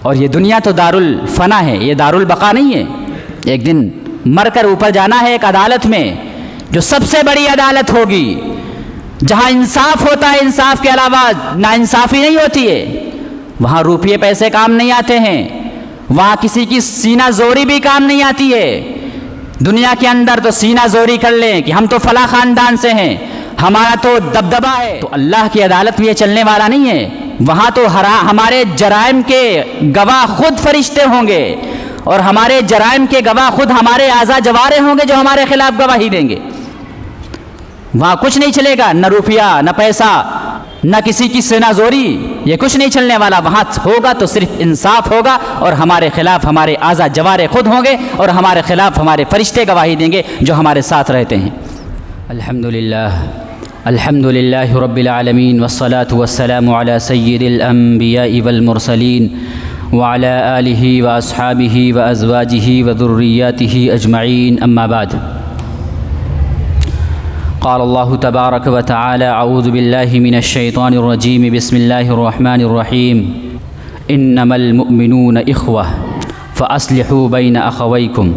اور یہ دنیا تو دارالفنا ہے، یہ دارالبقا نہیں ہے۔ ایک دن مر کر اوپر جانا ہے ایک عدالت میں، جو سب سے بڑی عدالت ہوگی، جہاں انصاف ہوتا ہے، انصاف کے علاوہ ناانصافی نہیں ہوتی ہے۔ وہاں روپیے پیسے کام نہیں آتے ہیں، وہاں کسی کی سینہ زوری بھی کام نہیں آتی ہے۔ دنیا کے اندر تو سینہ زوری کر لیں کہ ہم تو فلاں خاندان سے ہیں، ہمارا تو دبدبہ ہے، تو اللہ کی عدالت میں یہ چلنے والا نہیں ہے۔ وہاں تو ہمارے جرائم کے گواہ خود فرشتے ہوں گے، اور ہمارے جرائم کے گواہ خود ہمارے اعضاء جوارح ہوں گے جو ہمارے خلاف گواہی دیں گے۔ وہاں کچھ نہیں چلے گا، نہ روپیہ، نہ پیسہ، نہ کسی کی سینہ زوری، یہ کچھ نہیں چلنے والا۔ وہاں ہوگا تو صرف انصاف ہوگا، اور ہمارے خلاف ہمارے اعضاء جوارح خود ہوں گے، اور ہمارے خلاف ہمارے فرشتے گواہی دیں گے جو ہمارے ساتھ رہتے ہیں۔ الحمدللہ رب العالمین، والصلاة والسلام علی سید الانبیاء والمرسلین، وعلی آلہ واصحابہ وازواجہ وذریاتہ اجمعین، اما بعد۔ قال اللہ تبارک و تعالی اعوذ باللہ من الشیطان الرجیم، بسم اللہ الرحمن الرحیم، انما المؤمنون اخوہ فاصلحوا بین اخویکم۔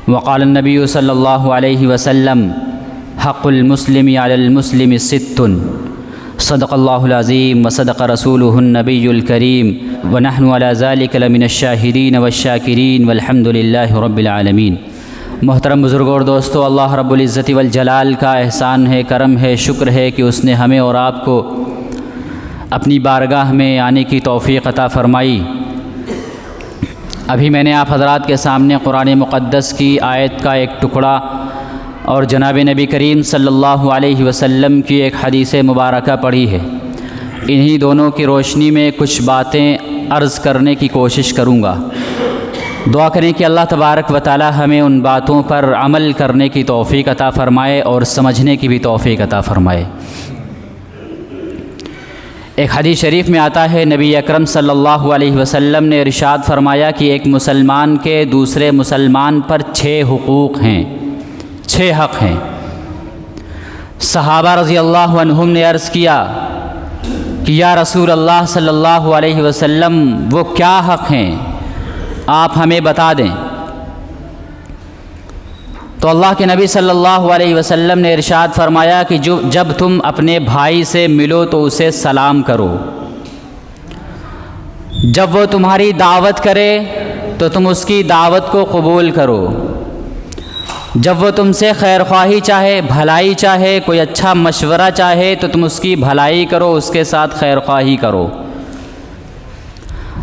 وقال النبی صلی اللہ علیہ وسلم، حق المسلم علی المسلم ست، صدق اللہ العظیم وصدق رسولہ النبی الکریم، ونحن علی ذلک لمن الشاہدین والشاکرین، والحمد للہ رب العالمین۔ محترم بزرگوں اور دوستو، اللہ رب العزت والجلال کا احسان ہے، کرم ہے، شکر ہے کہ اس نے ہمیں اور آپ کو اپنی بارگاہ میں آنے کی توفیق عطا فرمائی۔ ابھی میں نے آپ حضرات کے سامنے قرآن مقدس کی آیت کا ایک ٹکڑا اور جناب نبی کریم صلی اللہ علیہ وسلم کی ایک حدیث مبارکہ پڑھی ہے۔ انہی دونوں کی روشنی میں کچھ باتیں عرض کرنے کی کوشش کروں گا۔ دعا کریں کہ اللہ تبارک و تعالی ہمیں ان باتوں پر عمل کرنے کی توفیق عطا فرمائے اور سمجھنے کی بھی توفیق عطا فرمائے۔ ایک حدیث شریف میں آتا ہے، نبی اکرم صلی اللہ علیہ وسلم نے ارشاد فرمایا کہ ایک مسلمان کے دوسرے مسلمان پر 6 حقوق ہیں، 6 حق ہیں۔ صحابہ رضی اللہ عنہم نے عرض کیا کہ یا رسول اللہ صلی اللہ علیہ وسلم، وہ کیا حق ہیں، آپ ہمیں بتا دیں۔ تو اللہ کے نبی صلی اللہ علیہ وسلم نے ارشاد فرمایا کہ جب تم اپنے بھائی سے ملو تو اسے سلام کرو، جب وہ تمہاری دعوت کرے تو تم اس کی دعوت کو قبول کرو، جب وہ تم سے خیر خواہی چاہے، بھلائی چاہے، کوئی اچھا مشورہ چاہے تو تم اس کی بھلائی کرو، اس کے ساتھ خیر خواہی کرو،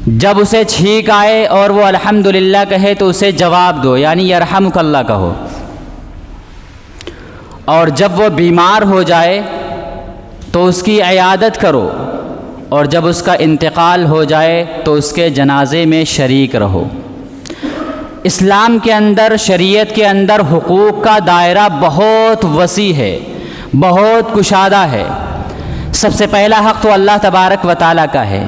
جب اسے چھینک آئے اور وہ الحمدللہ کہے تو اسے جواب دو، یعنی یرحمک اللہ کہو، اور جب وہ بیمار ہو جائے تو اس کی عیادت کرو، اور جب اس کا انتقال ہو جائے تو اس کے جنازے میں شریک رہو۔ اسلام کے اندر، شریعت کے اندر حقوق کا دائرہ بہت وسیع ہے، بہت کشادہ ہے۔ سب سے پہلا حق تو اللہ تبارک و تعالیٰ کا ہے۔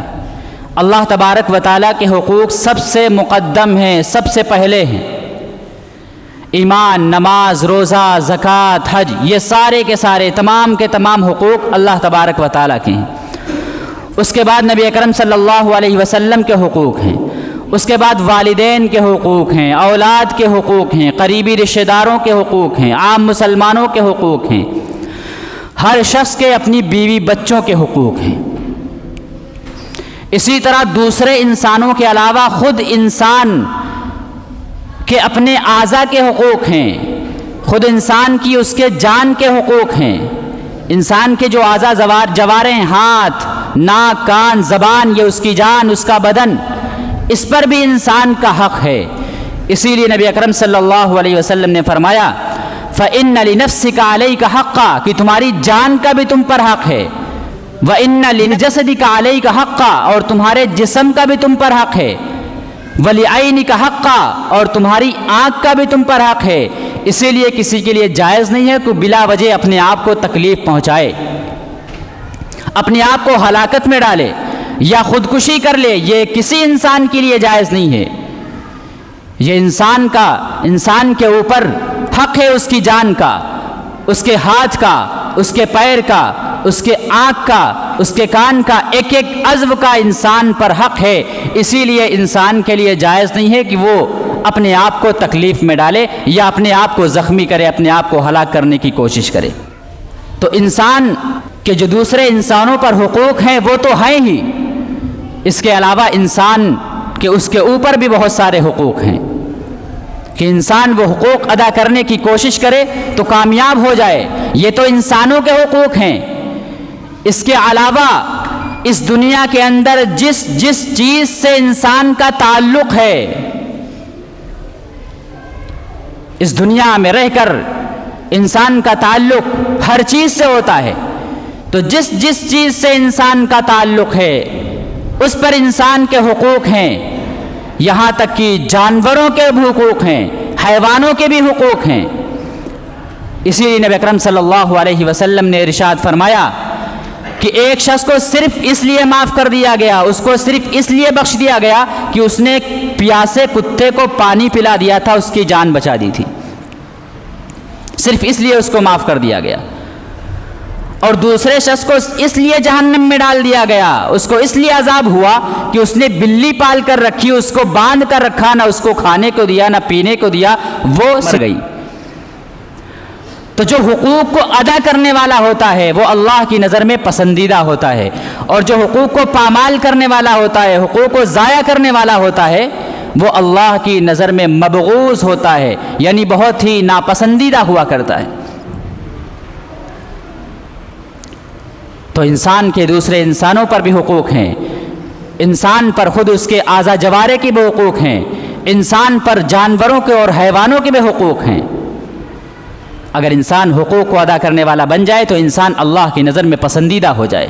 اللہ تبارک و تعالیٰ کے حقوق سب سے مقدم ہیں، سب سے پہلے ہیں۔ ایمان، نماز، روزہ، زکوٰۃ، حج، یہ سارے کے سارے تمام کے تمام حقوق اللہ تبارک و تعالیٰ کے ہیں۔ اس کے بعد نبی اکرم صلی اللہ علیہ وسلم کے حقوق ہیں، اس کے بعد والدین کے حقوق ہیں، اولاد کے حقوق ہیں، قریبی رشتہ داروں کے حقوق ہیں، عام مسلمانوں کے حقوق ہیں، ہر شخص کے اپنی بیوی بچوں کے حقوق ہیں۔ اسی طرح دوسرے انسانوں کے علاوہ خود انسان کے اپنے اعضاء کے حقوق ہیں، خود انسان کی اس کے جان کے حقوق ہیں۔ انسان کے جو اعضاء جوارے ہیں، ہاتھ، ناک، کان، زبان، یہ اس کی جان، اس کا بدن، اس پر بھی انسان کا حق ہے۔ اسی لیے نبی اکرم صلی اللہ علیہ وسلم نے فرمایا فَإِنَّ لِنَفْسِكَ عَلَيْكَ حَقًّا، کہ تمہاری جان کا بھی تم پر حق ہے، وَإِنَّ لِجَسَدِكَ عَلَيْكَ حَقًّا، اور تمہارے جسم کا بھی تم پر حق ہے، وَلِعَيْنِكَ حَقًّا، اور تمہاری آنکھ کا بھی تم پر حق ہے۔ اسی لیے کسی کے لیے جائز نہیں ہے کہ بلا وجہ اپنے آپ کو تکلیف پہنچائے، اپنے آپ کو ہلاکت میں ڈالے یا خودکشی کر لے، یہ کسی انسان کے لیے جائز نہیں ہے۔ یہ انسان کے اوپر حق ہے، اس کی جان کا، اس کے ہاتھ کا، اس کے پیر کا، اس کے آنکھ کا، اس کے کان کا، ایک ایک عضو کا انسان پر حق ہے۔ اسی لیے انسان کے لیے جائز نہیں ہے کہ وہ اپنے آپ کو تکلیف میں ڈالے یا اپنے آپ کو زخمی کرے، اپنے آپ کو ہلاک کرنے کی کوشش کرے۔ تو انسان کے جو دوسرے انسانوں پر حقوق ہیں وہ تو ہیں ہی، اس کے علاوہ انسان کے اس کے اوپر بھی بہت سارے حقوق ہیں کہ انسان وہ حقوق ادا کرنے کی کوشش کرے تو کامیاب ہو جائے۔ یہ تو انسانوں کے حقوق ہیں۔ اس کے علاوہ اس دنیا کے اندر جس چیز سے انسان کا تعلق ہے، اس دنیا میں رہ کر انسان کا تعلق ہر چیز سے ہوتا ہے، تو جس چیز سے انسان کا تعلق ہے اس پر انسان کے حقوق ہیں، یہاں تک کہ جانوروں کے بھی حقوق ہیں، حیوانوں کے بھی حقوق ہیں۔ اسی لیے نبی اکرم صلی اللہ علیہ وسلم نے ارشاد فرمایا کہ ایک شخص کو صرف اس لیے معاف کر دیا گیا، اس کو صرف اس لیے بخش دیا گیا کہ اس نے ایک پیاسے کتے کو پانی پلا دیا تھا، اس کی جان بچا دی تھی، صرف اس لیے اس کو معاف کر دیا گیا۔ اور دوسرے شخص کو اس لیے جہنم میں ڈال دیا گیا، اس کو اس لیے عذاب ہوا کہ اس نے بلی پال کر رکھی، اس کو باندھ کر رکھا، نہ اس کو کھانے کو دیا نہ پینے کو دیا، وہ مر گئی۔ تو جو حقوق کو ادا کرنے والا ہوتا ہے وہ اللہ کی نظر میں پسندیدہ ہوتا ہے، اور جو حقوق کو پامال کرنے والا ہوتا ہے، حقوق کو ضائع کرنے والا ہوتا ہے، وہ اللہ کی نظر میں مبغوض ہوتا ہے، یعنی بہت ہی ناپسندیدہ ہوا کرتا ہے۔ تو انسان کے دوسرے انسانوں پر بھی حقوق ہیں، انسان پر خود اس کے اعضاء جوارح کے بھی حقوق ہیں، انسان پر جانوروں کے اور حیوانوں کے بھی حقوق ہیں۔ اگر انسان حقوق کو ادا کرنے والا بن جائے تو انسان اللہ کی نظر میں پسندیدہ ہو جائے۔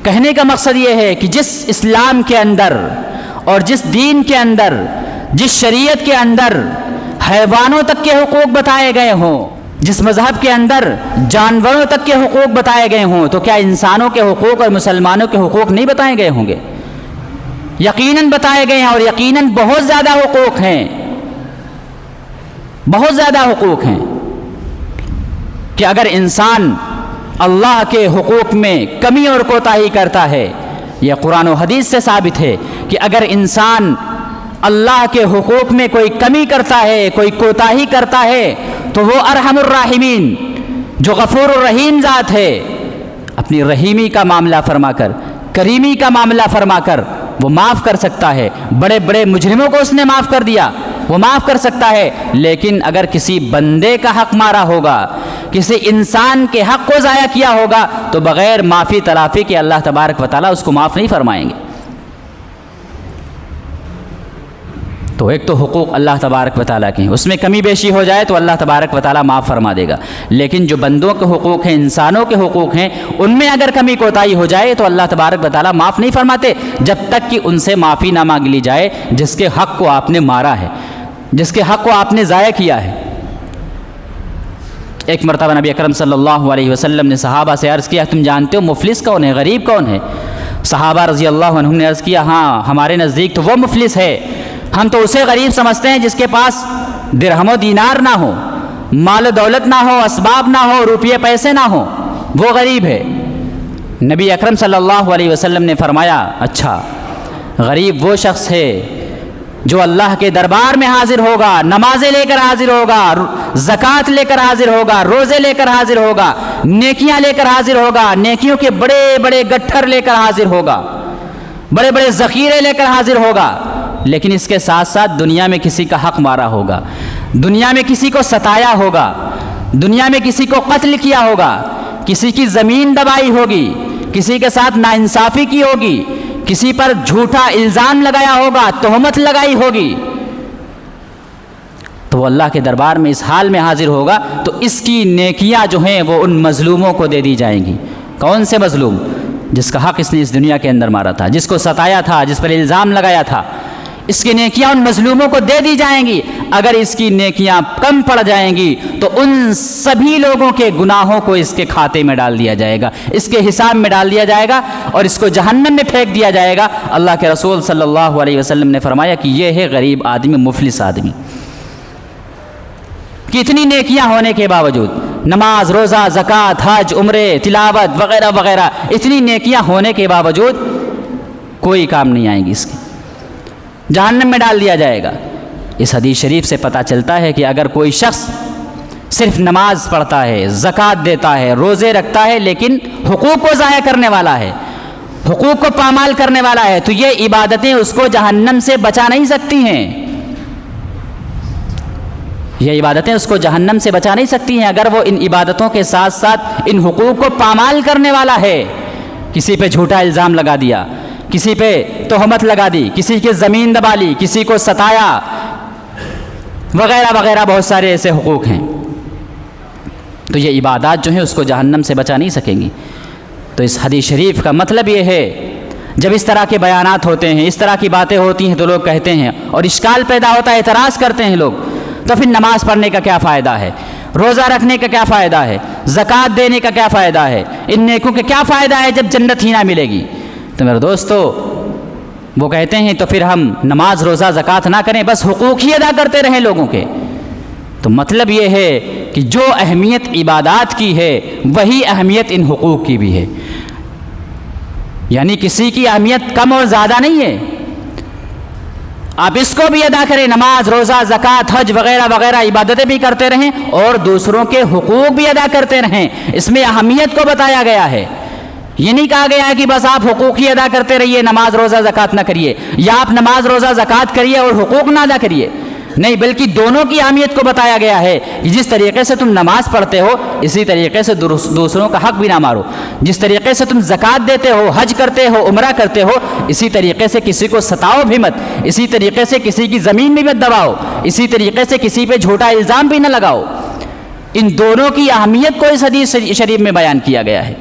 کہنے کا مقصد یہ ہے کہ جس اسلام کے اندر اور جس دین کے اندر، جس شریعت کے اندر حیوانوں تک کے حقوق بتائے گئے ہوں، جس مذہب کے اندر جانوروں تک کے حقوق بتائے گئے ہوں، تو کیا انسانوں کے حقوق اور مسلمانوں کے حقوق نہیں بتائے گئے ہوں گے؟ یقیناً بتائے گئے ہیں، اور یقیناً بہت زیادہ حقوق ہیں، بہت زیادہ حقوق ہیں کہ اگر انسان اللہ کے حقوق میں کمی اور کوتاہی کرتا ہے، یہ قرآن و حدیث سے ثابت ہے کہ اگر انسان اللہ کے حقوق میں کوئی کمی کرتا ہے، کوئی کوتاہی کرتا ہے، تو وہ ارحم الراحمین، جو غفور الرحیم ذات ہے، اپنی رحیمی کا معاملہ فرما کر، کریمی کا معاملہ فرما کر وہ معاف کر سکتا ہے۔ بڑے بڑے مجرموں کو اس نے معاف کر دیا، وہ معاف کر سکتا ہے، لیکن اگر کسی بندے کا حق مارا ہوگا، کسی انسان کے حق کو ضائع کیا ہوگا، تو بغیر معافی تلافی کے اللہ تبارک و تعالیٰ اس کو معاف نہیں فرمائیں گے۔ تو ایک تو حقوق اللہ تبارک و تعالیٰ کے ہیں، اس میں کمی بیشی ہو جائے تو اللہ تبارک و تعالیٰ معاف فرما دے گا، لیکن جو بندوں کے حقوق ہیں، انسانوں کے حقوق ہیں، ان میں اگر کمی کوتاہی ہو جائے تو اللہ تبارک و تعالیٰ معاف نہیں فرماتے جب تک کہ ان سے معافی نہ مانگ لی جائے جس کے حق کو آپ نے مارا ہے، جس کے حق کو آپ نے ضائع کیا ہے۔ ایک مرتبہ نبی اکرم صلی اللہ علیہ وسلم نے صحابہ سے عرض کیا، تم جانتے ہو مفلس کون ہے، غریب کون ہے؟ صحابہ رضی اللہ عنہم نے عرض کیا، ہاں ہمارے نزدیک تو وہ مفلس ہے، ہم تو اسے غریب سمجھتے ہیں جس کے پاس درہم و دینار نہ ہو، مال و دولت نہ ہو، اسباب نہ ہو، روپیے پیسے نہ ہو، وہ غریب ہے۔ نبی اکرم صلی اللہ علیہ وسلم نے فرمایا، اچھا غریب وہ شخص ہے جو اللہ کے دربار میں حاضر ہوگا، نمازیں لے کر حاضر ہوگا، زکوٰۃ لے کر حاضر ہوگا، روزے لے کر حاضر ہوگا، نیکیاں لے کر حاضر ہوگا، نیکیوں کے بڑے بڑے گٹھر لے کر حاضر ہوگا، بڑے بڑے ذخیرے لے کر حاضر ہوگا، لیکن اس کے ساتھ ساتھ دنیا میں کسی کا حق مارا ہوگا، دنیا میں کسی کو ستایا ہوگا، دنیا میں کسی کو قتل کیا ہوگا، کسی کی زمین دبائی ہوگی، کسی کے ساتھ ناانصافی کی ہوگی، کسی پر جھوٹا الزام لگایا ہوگا، تہمت لگائی ہوگی، تو وہ اللہ کے دربار میں اس حال میں حاضر ہوگا، تو اس کی نیکیاں جو ہیں وہ ان مظلوموں کو دے دی جائیں گی۔ کون سے مظلوم؟ جس کا حق اس نے اس دنیا کے اندر مارا تھا، جس کو ستایا تھا، جس پر الزام لگایا تھا، اس کی نیکیاں ان مظلوموں کو دے دی جائیں گی۔ اگر اس کی نیکیاں کم پڑ جائیں گی تو ان سبھی لوگوں کے گناہوں کو اس کے کھاتے میں ڈال دیا جائے گا، اس کے حساب میں ڈال دیا جائے گا، اور اس کو جہنم میں پھینک دیا جائے گا۔ اللہ کے رسول صلی اللہ علیہ وسلم نے فرمایا کہ یہ ہے غریب آدمی، مفلس آدمی، کتنی نیکیاں ہونے کے باوجود، نماز، روزہ، زکوٰۃ، حج، عمرے، تلاوت وغیرہ وغیرہ اتنی نیکیاں ہونے کے باوجود کوئی کام نہیں آئیں گی اس کی، جہنم میں ڈال دیا جائے گا۔ اس حدیث شریف سے پتہ چلتا ہے کہ اگر کوئی شخص صرف نماز پڑھتا ہے، زکوٰۃ دیتا ہے، روزے رکھتا ہے، لیکن حقوق کو ضائع کرنے والا ہے، حقوق کو پامال کرنے والا ہے، تو یہ عبادتیں اس کو جہنم سے بچا نہیں سکتی ہیں، یہ عبادتیں اس کو جہنم سے بچا نہیں سکتی ہیں اگر وہ ان عبادتوں کے ساتھ ساتھ ان حقوق کو پامال کرنے والا ہے۔ کسی پہ جھوٹا الزام لگا دیا، کسی پہ تہمت لگا دی، کسی کی زمین دبا لی، کسی کو ستایا وغیرہ وغیرہ، بہت سارے ایسے حقوق ہیں، تو یہ عبادات جو ہیں اس کو جہنم سے بچا نہیں سکیں گی۔ تو اس حدیث شریف کا مطلب یہ ہے، جب اس طرح کے بیانات ہوتے ہیں، اس طرح کی باتیں ہوتی ہیں تو لوگ کہتے ہیں اور اشکال پیدا ہوتا ہے، اعتراض کرتے ہیں لوگ، تو پھر نماز پڑھنے کا کیا فائدہ ہے، روزہ رکھنے کا کیا فائدہ ہے، زکوٰۃ دینے کا کیا فائدہ ہے، ان نیکوں کا کیا فائدہ ہے جب جنت ہی نہ ملے گی؟ تو میرے دوستو، وہ کہتے ہیں تو پھر ہم نماز، روزہ، زکوٰۃ نہ کریں، بس حقوق ہی ادا کرتے رہیں لوگوں کے۔ تو مطلب یہ ہے کہ جو اہمیت عبادات کی ہے وہی اہمیت ان حقوق کی بھی ہے، یعنی کسی کی اہمیت کم اور زیادہ نہیں ہے، آپ اس کو بھی ادا کریں، نماز، روزہ، زکوٰۃ، حج وغیرہ وغیرہ عبادتیں بھی کرتے رہیں اور دوسروں کے حقوق بھی ادا کرتے رہیں، اس میں اہمیت کو بتایا گیا ہے۔ یہ نہیں کہا گیا ہے کہ بس آپ حقوق ہی ادا کرتے رہیے، نماز، روزہ، زکوٰۃ نہ کریے، یا آپ نماز، روزہ، زکوٰۃ کریے اور حقوق نہ ادا کریے، نہیں، بلکہ دونوں کی اہمیت کو بتایا گیا ہے کہ جس طریقے سے تم نماز پڑھتے ہو اسی طریقے سے دوسروں کا حق بھی نہ مارو، جس طریقے سے تم زکوٰۃ دیتے ہو، حج کرتے ہو، عمرہ کرتے ہو، اسی طریقے سے کسی کو ستاؤ بھی مت، اسی طریقے سے کسی کی زمین بھی مت دباؤ، اسی طریقے سے کسی پہ جھوٹا الزام بھی نہ لگاؤ۔ ان دونوں کی اہمیت کو اس حدیث شریف میں بیان کیا گیا ہے۔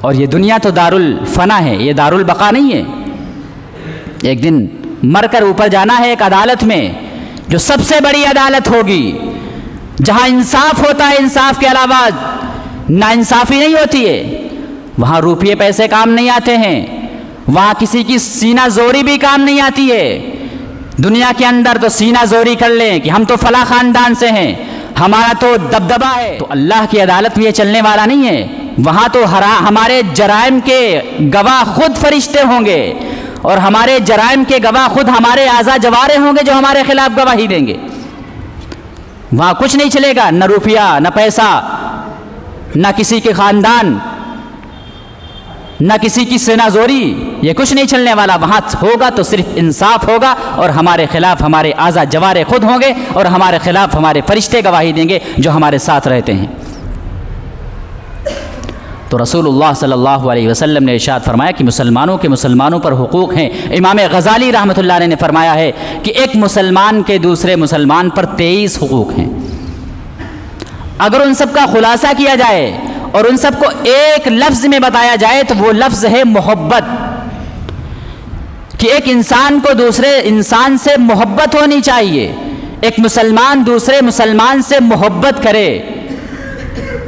اور یہ دنیا تو دارالفنا ہے، یہ دارالبقا نہیں ہے، ایک دن مر کر اوپر جانا ہے ایک عدالت میں جو سب سے بڑی عدالت ہوگی، جہاں انصاف ہوتا ہے، انصاف کے علاوہ ناانصافی نہیں ہوتی ہے، وہاں روپیے پیسے کام نہیں آتے ہیں، وہاں کسی کی سینہ زوری بھی کام نہیں آتی ہے۔ دنیا کے اندر تو سینہ زوری کر لیں کہ ہم تو فلاں خاندان سے ہیں، ہمارا تو دبدبا ہے، تو اللہ کی عدالت میں یہ چلنے والا نہیں ہے، وہاں تو ہمارے جرائم کے گواہ خود فرشتے ہوں گے اور ہمارے جرائم کے گواہ خود ہمارے اعضاء جوارے ہوں گے جو ہمارے خلاف گواہی دیں گے۔ وہاں کچھ نہیں چلے گا، نہ روپیہ، نہ پیسہ، نہ کسی کے خاندان، نہ کسی کی سینہ زوری، یہ کچھ نہیں چلنے والا۔ وہاں ہوگا تو صرف انصاف ہوگا اور ہمارے خلاف ہمارے اعضاء جوارے خود ہوں گے اور ہمارے خلاف ہمارے فرشتے گواہی دیں گے جو ہمارے ساتھ رہتے ہیں۔ تو رسول اللہ صلی اللہ علیہ وسلم نے ارشاد فرمایا کہ مسلمانوں پر حقوق ہیں۔ امام غزالی رحمۃ اللہ علیہ نے فرمایا ہے کہ ایک مسلمان کے دوسرے مسلمان پر 23 حقوق ہیں۔ اگر ان سب کا خلاصہ کیا جائے اور ان سب کو ایک لفظ میں بتایا جائے تو وہ لفظ ہے محبت، کہ ایک انسان کو دوسرے انسان سے محبت ہونی چاہیے، ایک مسلمان دوسرے مسلمان سے محبت کرے۔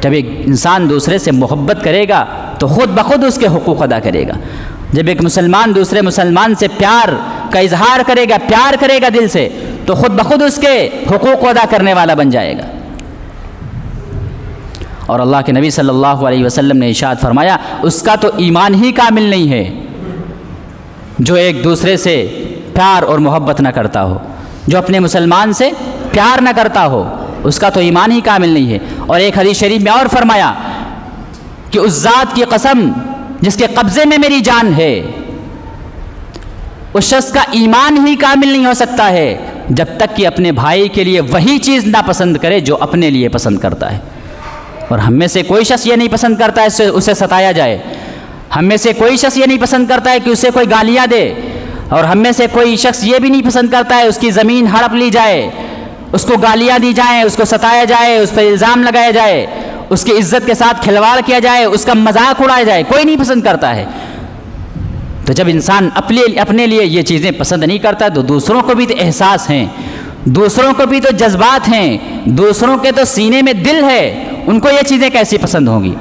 جب ایک انسان دوسرے سے محبت کرے گا تو خود بخود اس کے حقوق ادا کرے گا۔ جب ایک مسلمان دوسرے مسلمان سے پیار کا اظہار کرے گا، پیار کرے گا دل سے، تو خود بخود اس کے حقوق کو ادا کرنے والا بن جائے گا۔ اور اللہ کے نبی صلی اللہ علیہ وسلم نے ارشاد فرمایا اس کا تو ایمان ہی کامل نہیں ہے جو ایک دوسرے سے پیار اور محبت نہ کرتا ہو، جو اپنے مسلمان سے پیار نہ کرتا ہو، اس کا تو ایمان ہی کامل نہیں ہے۔ اور ایک حدیث شریف میں اور فرمایا کہ اس ذات کی قسم جس کے قبضے میں میری جان ہے، اس شخص کا ایمان ہی کامل نہیں ہو سکتا ہے جب تک کہ اپنے بھائی کے لیے وہی چیز نہ پسند کرے جو اپنے لیے پسند کرتا ہے۔ اور ہم میں سے کوئی شخص یہ نہیں پسند کرتا ہے اسے ستایا جائے، ہم میں سے کوئی شخص یہ نہیں پسند کرتا ہے کہ اسے کوئی گالیاں دے، اور ہم میں سے کوئی شخص یہ بھی نہیں پسند کرتا ہے اس کی زمین ہڑپ لی جائے، اس کو گالیاں دی جائیں، اس کو ستایا جائے، اس پر الزام لگایا جائے، اس کی عزت کے ساتھ کھلواڑ کیا جائے، اس کا مذاق اڑایا جائے، کوئی نہیں پسند کرتا ہے۔ تو جب انسان اپنے لیے یہ چیزیں پسند نہیں کرتا تو دوسروں کو بھی تو احساس ہیں، دوسروں کو بھی تو جذبات ہیں، دوسروں کے تو سینے میں دل ہے، ان کو یہ چیزیں کیسی پسند ہوں گی؟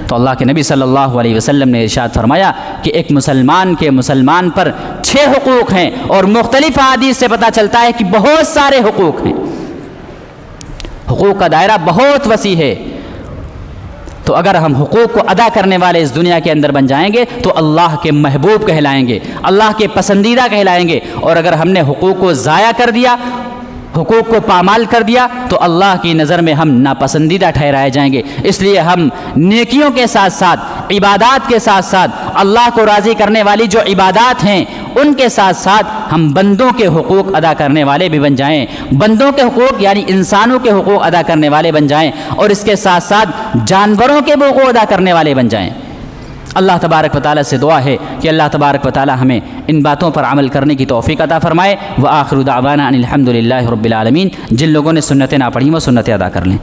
تو اللہ کے نبی صلی اللہ علیہ وسلم نے ارشاد فرمایا کہ ایک مسلمان کے مسلمان پر 6 حقوق ہیں، اور مختلف احادیث سے پتہ چلتا ہے کہ بہت سارے حقوق ہیں۔ حقوق کا دائرہ بہت وسیع ہے. تو اگر ہم حقوق کو ادا کرنے والے اس دنیا کے اندر بن جائیں گے تو اللہ کے محبوب کہلائیں گے, اللہ کے پسندیدہ کہلائیں گے. اور اگر ہم نے حقوق کو ضائع کر دیا, حقوق کو پامال کر دیا, تو اللہ کی نظر میں ہم ناپسندیدہ ٹھہرائے جائیں گے. اس لیے ہم نیکیوں کے ساتھ ساتھ, عبادات کے ساتھ ساتھ, اللہ کو راضی کرنے والی جو عبادات ہیں ان کے ساتھ ساتھ ہم بندوں کے حقوق ادا کرنے والے بھی بن جائیں. بندوں کے حقوق یعنی انسانوں کے حقوق ادا کرنے والے بن جائیں, اور اس کے ساتھ ساتھ جانوروں کے حقوق ادا کرنے والے بن جائیں. اللہ تبارک و تعالیٰ سے دعا ہے کہ اللہ تبارک و تعالیٰ ہمیں ان باتوں پر عمل کرنے کی توفیق عطا فرمائے. وآخر دعوانا ان الحمد للہ رب العالمین. جن لوگوں نے سنتیں نہ پڑھیں وہ سنتیں ادا کر لیں.